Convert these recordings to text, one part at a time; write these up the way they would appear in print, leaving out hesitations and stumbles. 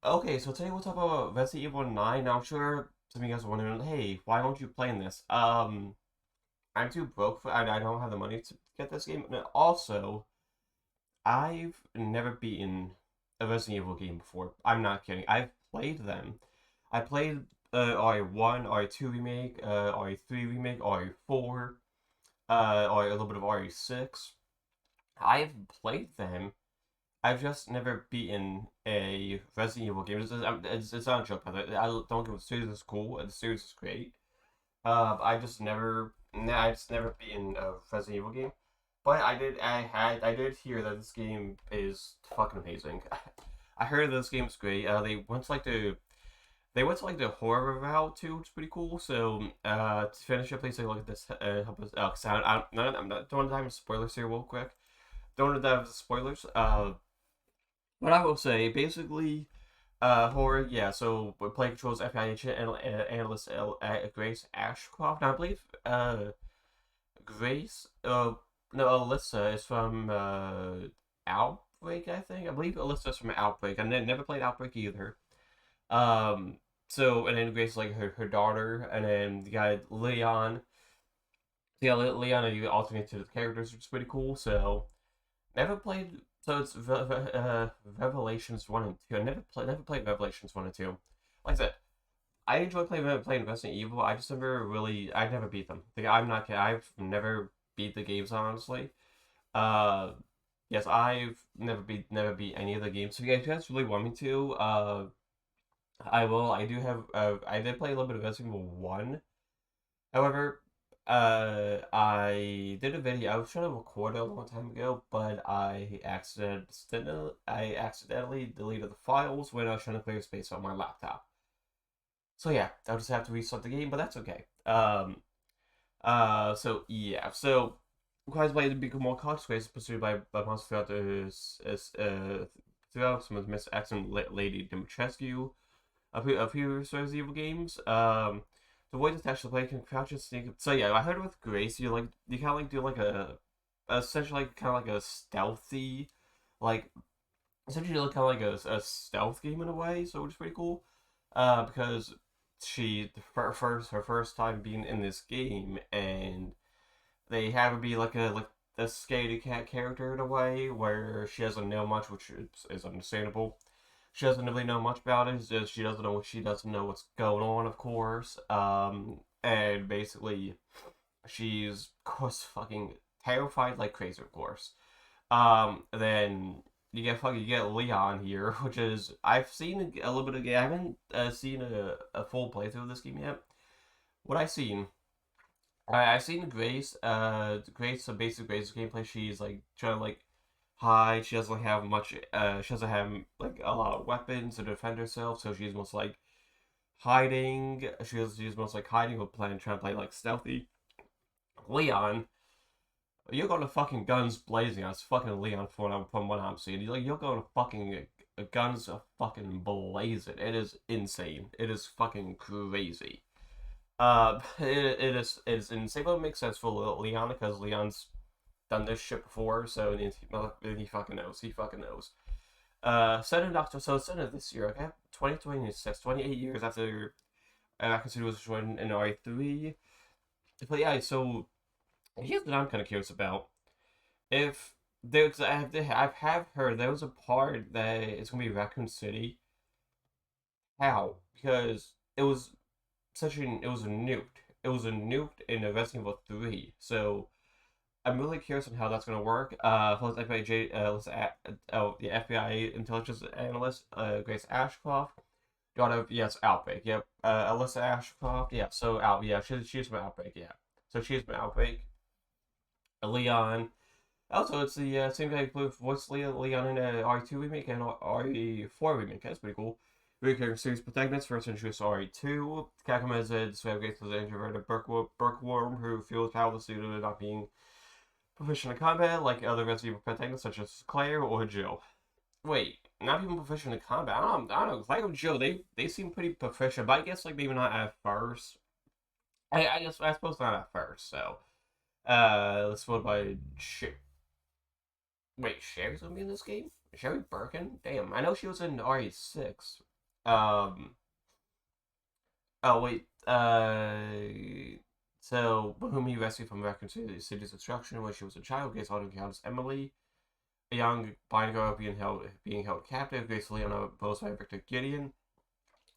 Okay, so today we'll talk about Resident Evil 9. Now, I'm sure some of you guys are wondering, hey, why aren't you playing this? I'm too broke for, I don't have the money to get this game. And also, I've never beaten a Resident Evil game before. I'm not kidding. I've played them. I played RE1, RE2 remake, RE3 remake, RE4, or a little bit of RE6. I've played them. I've just never beaten a Resident Evil game. It's not a joke, by the way. I don't give the series is cool. The series is great. I just never beaten a Resident Evil game. But I did hear that this game is fucking amazing. I heard this game is great. They went to like the horror route too, which is pretty cool. So to finish up, please take a look at this. Help us out. Cause I'm not don't want to dive into spoilers here real quick. Don't want to dive into spoilers. What I will say, basically, horror, yeah, so we play controls FBI agent and analyst Grace Ashcroft. Now, I believe, Grace, no, Alyssa is from, Outbreak, I think. I believe Alyssa is from Outbreak. I never played Outbreak either. Um, and then Grace is like her daughter, and then the guy, Leon. So, yeah, Leon, and you alternate to the characters, which is pretty cool, so. Never played. So it's Revelations 1 and 2. I never played Revelations 1 and 2. Like I said, I enjoy playing Resident Evil. I just I never beat them. I'm not kidding. I've never beat the games, honestly. Uh, yes, I've never beat any of the games. So if you guys really want me to, I will. I did play a little bit of Resident Evil 1. However, I did a video. I was trying to record it a long time ago, but I accidentally deleted the files when I was trying to clear space on my laptop. So yeah, I'll just have to restart the game, but that's okay. So yeah, so requires players to become more conscious ways pursued by monsters throughout some of the Miss Excellent Lady Dimitrescu, a few Resident Evil games. The voice attached to the play can crouch and sneak. So yeah, I heard with Grace, you kind of like do like essentially like, kind of like a stealthy, like essentially like kind of like a stealth game in a way. So which is pretty cool. Because her first time being in this game, and they have her be like a scaredy cat character in a way where she doesn't know much, which is understandable. She doesn't really know much about it. It's just she doesn't know what's going on, of course. And basically, she's of course fucking terrified like crazy, of course. Then you get Leon here, which is I've seen a little bit of game. I haven't seen a full playthrough of this game yet. What I've seen, I've seen Grace. Grace, so basic Grace gameplay. She's like trying to like hide. She doesn't have much. She doesn't have like a lot of weapons to defend herself. So she's most like hiding. She's most like hiding with trying to play like stealthy. Leon, you're going to fucking guns blazing. That's fucking Leon from what I'm seeing. You're going to fucking guns fucking blazing. It is insane. It is fucking crazy. It is insane, but it makes sense for Leon because Leon's done this shit before, so he fucking knows. He fucking knows. Set in October, so it's set in this year, okay? 2026, 28 years after Akatsuki was joined in RE3. But yeah, so here's what I'm kind of curious about. If there's, I have heard there was a part that it's gonna be Raccoon City. How? Because it was a nuked. It was a nuked in Resident Evil 3. So I'm really curious on how that's going to work. Plus, the FBI intelligence analyst, Grace Ashcroft, daughter of yes, Outbreak. Yep, Alyssa Ashcroft. Yeah, so yeah, she's from Outbreak. Yeah, so she's from Outbreak. Leon. Also, it's the same guy who voiced Leon in a RE2 remake and RE4 remake. That's pretty cool. Recurring series protagonist first introduced RE2. Capcom as a discovered the introverted Bookworm who feels powerless due to not being proficient in combat, like other Resident Evil protagonists such as Claire or Jill. Wait, not even proficient in combat? I don't know. Claire or Jill, they seem pretty proficient, but I guess like maybe not at first. I suppose not at first. So, let's vote by shit. Wait, Sherry's gonna be in this game? Sherry Birkin? Damn, I know she was in RE6. Um. Oh wait. So whom he rescued from Raccoon City's destruction when she was a child. Grace Autumn encounters Emily, a young blind girl being held captive. Grace Leona, posed by Victor Gideon,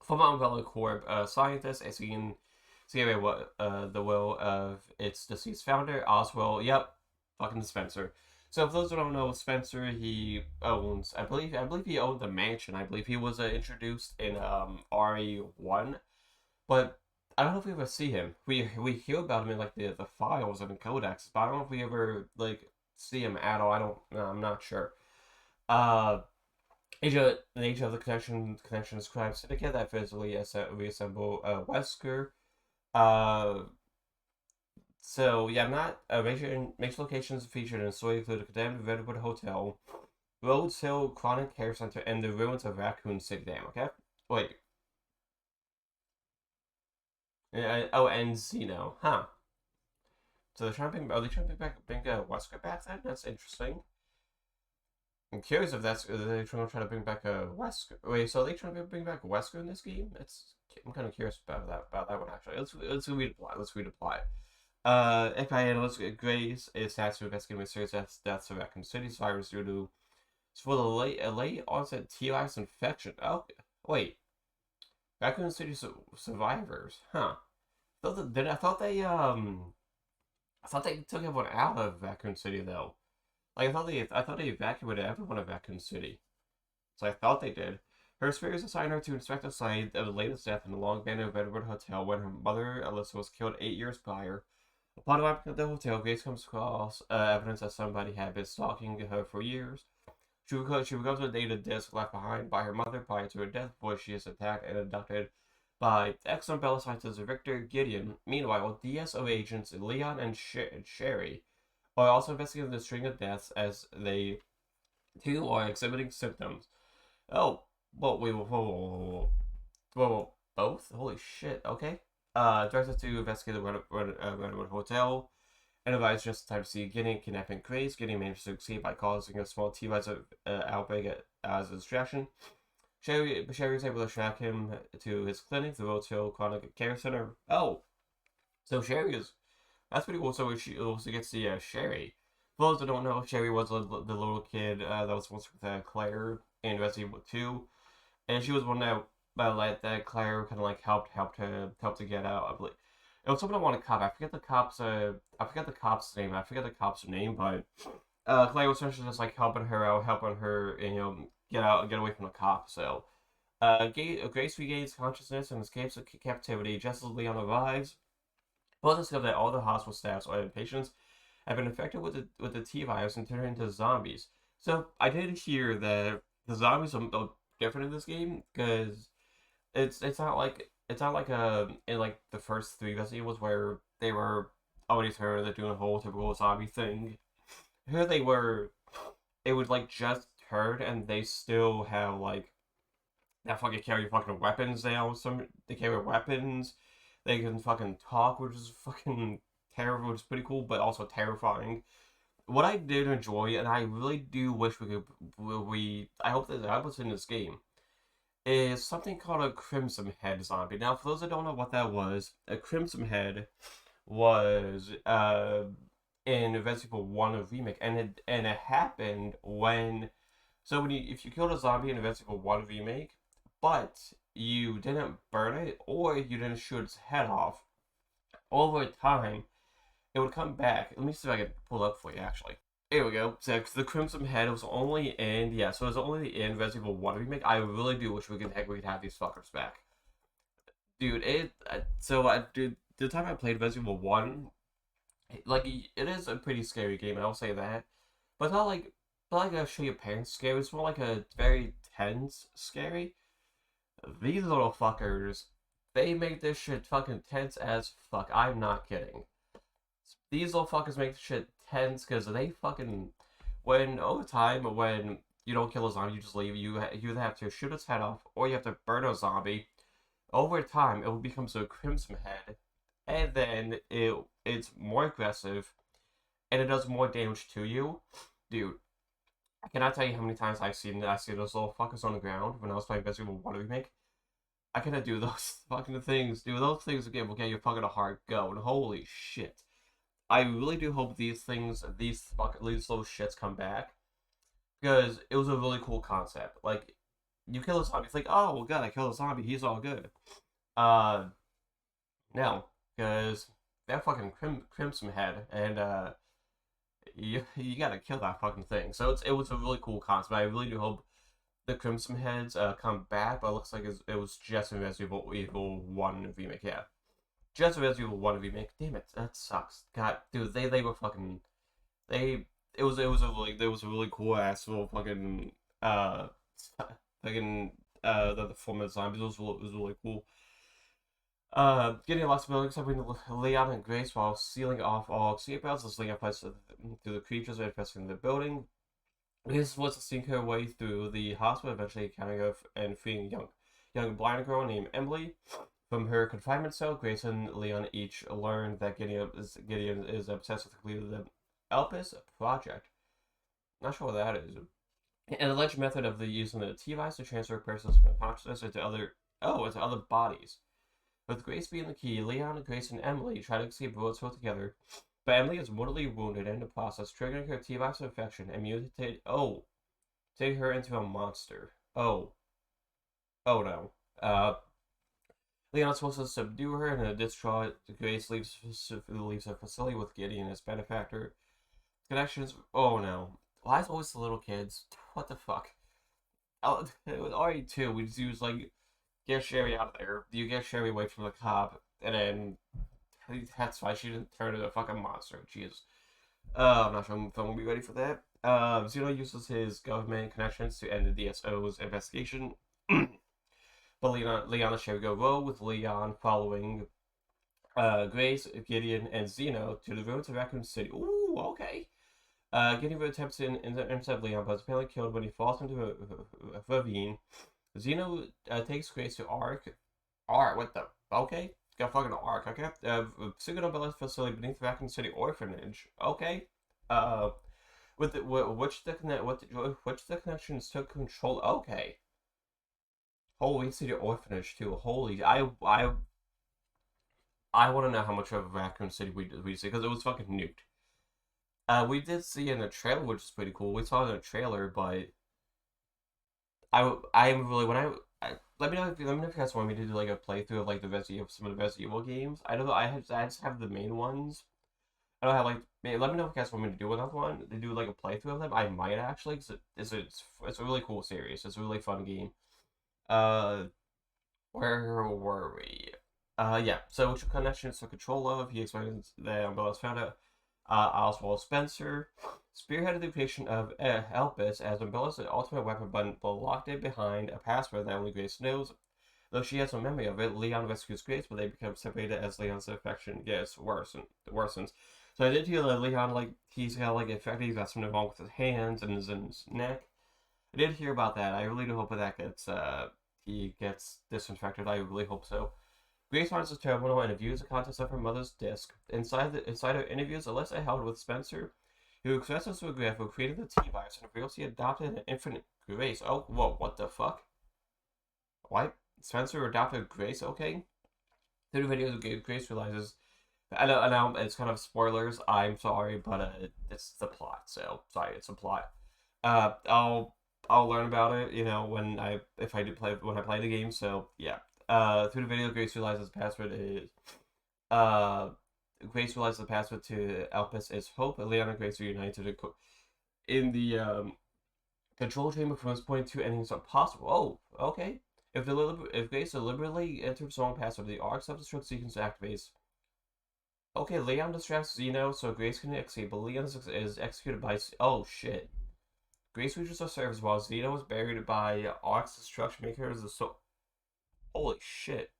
former Umbrella Corp scientist, seeing the will of its deceased founder, Oswald. Yep, fucking Spencer. So, for those who don't know, Spencer, he owns. I believe he owned the mansion. I believe he was introduced in RE1, but I don't know if we ever see him. We hear about him in like the files and the codex, but I don't know if we ever like see him at all. I don't. No, I'm not sure. Uh, Asia, the nature of the connection describes syndicate that physically reassemble Wesker. Uh, so yeah, I'm not. Major locations featured in the story include the condemned Redwood Hotel, Rhodes Hill Chronic Care Center, and the ruins of Raccoon City Dam. Okay, wait. Oh, and Zeno, huh? So are they trying to bring Wesker back then? That's interesting. I'm curious if they're trying to bring back a Wesker. Wait, so are they trying to bring back Wesker in this game? I'm kind of curious about that one actually. Let's read a plot. Let's read a plot. FBI analyst Grace is tasked with investigating mysterious deaths of Raccoon City survivors due to for the late onset T-virus infection. Oh, wait, Raccoon City survivors, huh? I thought they took everyone out of Raccoon City though. Like I thought they evacuated everyone of Raccoon City. So I thought they did. Her superiors assigned her to inspect the site of the latest death in the long abandoned Redwood Hotel when her mother, Alyssa, was killed 8 years prior. Upon arriving at the hotel, Grace comes across evidence that somebody had been stalking her for years. She recovers a data disk left behind by her mother prior to her death before she is attacked and abducted by ex-Umbrella scientist Victor Gideon. Meanwhile, DSO agents Leon and Sherry are also investigating the string of deaths as they too are exhibiting symptoms. Oh, well, wait, whoa, both? Holy shit, okay. Directed to investigate the Redwood Hotel and advised just in time to see Gideon kidnapping Grace. Gideon managed to escape by causing a small T-virus outbreak as a distraction. Sherry was able to track him to his clinic, the Rhodes Hill Chronic Care Center. Oh, so that's pretty cool. So she also gets to see Sherry. For those that don't know, Sherry was the little kid that was once with Claire in Resident Evil 2, and she was one that Claire kind of like helped to get out. I believe it was someone I want to cop. I forget the cop's name. I forget the cop's name, but Claire was essentially just like helping her out, helping her, get away from the cop. So, Grace regains consciousness and escapes captivity just as Leon arrives. Both discover that all the hospital staffs and patients have been infected with the T virus and turned into zombies. So I did hear that the zombies are different in this game because it's not like in like the first three Resident Evils where they were already turned, they're doing a whole typical zombie thing. Here they were, it was like just turned and they still have like that fucking carry fucking weapons now. They carry weapons. They can fucking talk, which is fucking terrible, which is pretty cool, but also terrifying. What I did enjoy, and I really do wish I hope that was in this game, is something called a Crimson Head zombie. Now, for those that don't know what that was, a Crimson Head was in Resident Evil 1 remake, and it happened when if you killed a zombie in Resident Evil 1 remake, but you didn't burn it or you didn't shoot its head off, over time it would come back. Let me see if I can pull it up for you actually. Here we go. So the Crimson Head was only in so it was only in Resident Evil 1 remake. I really do wish we could have these fuckers back. Dude, dude, the time I played Resident Evil 1, like it is a pretty scary game, I'll say that. But not like a show your parents scary, it's more like a very tense scary. These little fuckers, they make this shit fucking tense as fuck. I'm not kidding. These little fuckers make shit tense because they fucking over time when you don't kill a zombie, you just leave. You either have to shoot its head off or you have to burn a zombie. Over time, it becomes a Crimson Head, and then it's more aggressive, and it does more damage to you, dude. I cannot tell you how many times I've seen those little fuckers on the ground when I was playing Resident Evil 1 remake. I cannot do those fucking things, dude. Those things again will get your fucking heart going. Holy shit. I really do hope these little shits come back. Because it was a really cool concept. Like, you kill a zombie, it's like, oh, well, God, I killed a zombie, he's all good. Uh, no. Because that fucking Crimson Head, and, you gotta kill that fucking thing. So it was a really cool concept. I really do hope the Crimson Heads come back, but it looks like it was just a Resident Evil 1 remake, yeah. Just a Resident Evil 1 remake. Damn it, that sucks. God, dude, they were fucking they it was a really cool ass little fucking fucking the form of the zombies was really cool. Getting lots of buildings helping Leon and Grace while sealing off all escape routes as Leon fights through the creatures that are infesting the building. This was to sneak her way through the hospital, eventually encountering and freeing young blind girl named Emily. From her confinement cell, Grace and Leon each learned that Gideon is obsessed with completing the Elpis project. Not sure what that is. An alleged method of using the T-Virus to transfer a person's consciousness into other bodies. With Grace being the key, Leon, Grace, and Emily try to escape Roseville together, but Emily is mortally wounded in the process, triggering her T-Virus infection and take her into a monster. Oh no. Leon is supposed to subdue her, and a distraught Grace leaves her facility with Gideon as benefactor. Connections. Oh no. Why is always the little kids? What the fuck? With RE2, we just use like get Sherry out of there. You get Sherry away from the cop, and then that's why she didn't turn into a fucking monster. Jesus. I'm not sure if I'm gonna be ready for that. Zeno uses his government connections to end the DSO's investigation. But Leon and Sherry go rogue with Leon following Grace, Gideon, and Zeno to the ruins of Raccoon City. Ooh, okay. Gideon attempts to intercept Leon, but is apparently killed when he falls into a ravine. Zeno takes Grace to Ark. What the? Okay. Got fucking Ark, okay. Secret Umbrella facility beneath Raccoon City Orphanage. Okay. Uh, which the connections took control. Okay. Holy City Orphanage too. Holy, I want to know how much of Raccoon City we see because it was fucking nuked. We did see in the trailer, which is pretty cool. We saw it in a trailer, but I am really let me know if you guys want me to do like a playthrough of like some of the Resident Evil games. I don't know. I just have the main ones. I don't have like let me know if you guys want me to do another one to do like a playthrough of them. I might actually because it's a really cool series. It's a really fun game. Uh, where were we? Yeah. So which connections took control of? He explains that Umbrella's found out. Oswald Spencer spearheaded the creation of Elpis as Umbrella's ultimate weapon, but locked it behind a password that only Grace knows. Though she has no memory of it, Leon rescues Grace, but they become separated as Leon's infection gets worsens. So I did hear that Leon, like, he's got, like, infected, he's got something wrong with his hands and his neck. I did hear about that. I really do hope that he gets disinfected. I really hope so. Grace finds the terminal and views the contents of her mother's disk. Inside her interviews, Alyssa held with Spencer, who expresses regret for creating the T-Virus and reveals he adopted an infant Grace. Oh, whoa, what the fuck? What? Spencer adopted Grace? Okay. Through the videos, Grace realizes. I know, it's kind of spoilers. I'm sorry, but it's the plot. So sorry, it's a plot. Uh, I'll I'll learn about it. You know, when I play the game. So yeah. Through the video, uh, Grace realizes the password to Elpis is hope. Leon and Grace are united in the control chamber from this point to endings are possible. Oh, okay. If Grace deliberately enters the wrong password, the arc self-destruct sequence activates. Okay, Leon distracts Zeno so Grace can escape, but Leon is executed by. Oh shit. Grace reaches the surface while Zeno is buried by Arc's destruction maker as the soul. Holy shit.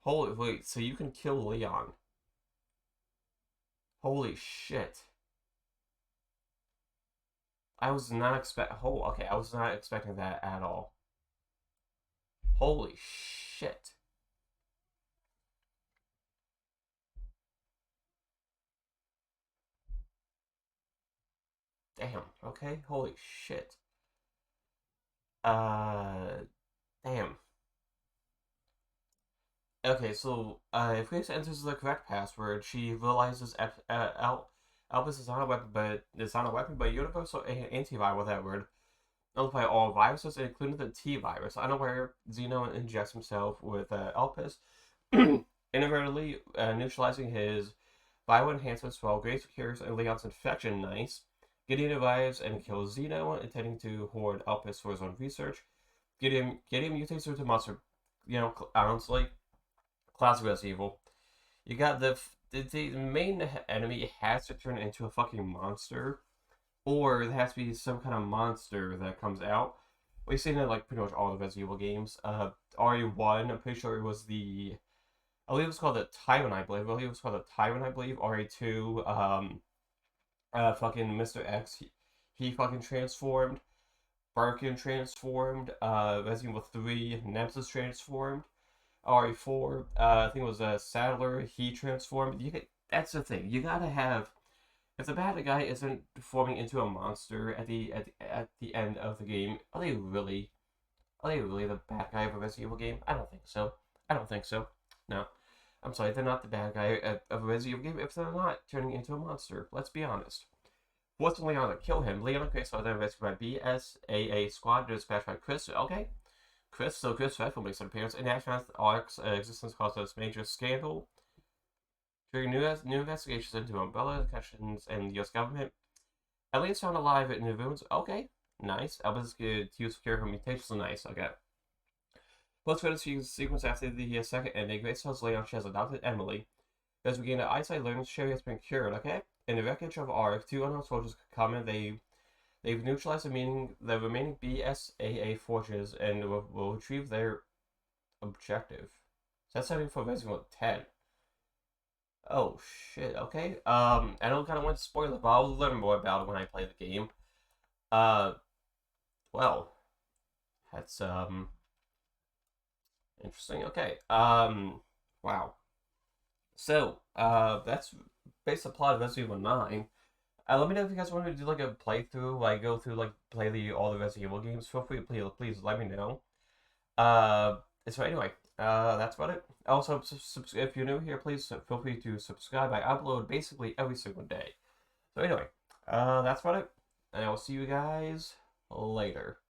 Holy wait, so you can kill Leon. Holy shit. I was not okay, I was not expecting that at all. Holy shit. Damn, okay, holy shit. Uh Damn. Okay, so if Grace enters the correct password, she realizes Albus is not a weapon, but universal antiviral, that word, nullify all viruses, including the T virus. Unaware, Xeno injects himself with Elpis, inadvertently neutralizing his viral enhancements while Grace cures and Leon's infection. Nice. Gideon arrives and kills Xeno, intending to hoard Elpis for his own research. Gideon mutates into monster. Honestly, classic Resident Evil. You got the main enemy has to turn into a fucking monster, or there has to be some kind of monster that comes out. We've seen it like pretty much all the Resident Evil games. RE1, I'm pretty sure it was I believe it was called the Tyrant, I believe. RE2, fucking Mr. X, he fucking transformed. Birkin transformed. Resident Evil 3, Nemesis transformed. RE4, I think it was Sadler, he transformed. That's the thing. You gotta have, if the bad guy isn't forming into a monster at the end of the game, are they really the bad guy of a Resident Evil game? I don't think so. No. I'm sorry, they're not the bad guy of a Resident Evil game if they're not turning into a monster. Let's be honest. Forcing Leon to kill him, Leon and Chris are then rescued by BSAA squad dispatched by Chris. Okay. Chris Redfield makes an appearance. In Aftermath, Alec's existence caused a major scandal, triggering new investigations into Umbrella, connections, and the U.S. government. Ellie is found alive in the ruins. Okay, nice. Albus is good to use cure her mutations. Nice, okay. Post-credits sequence after the second ending, Grace tells Leon she has adopted Emily. As we gain the eyesight, learns Sherry has been cured, okay? In the wreckage of Ark, two unknown soldiers come in. They've neutralized the remaining BSAA forces and will retrieve their objective. So that's something for Resident Evil 10. Oh shit, okay. I know kind of went to spoiler, but I'll learn more about it when I play the game. Uh, well, that's interesting. Okay. Wow. So, that's based on the plot of Resident Evil 9. Let me know if you guys want me to do like a playthrough, like go through like play all the Resident Evil games. Feel free, please let me know. So anyway, that's about it. Also, if you're new here, please feel free to subscribe. I upload basically every single day. So anyway, that's about it, and I will see you guys later.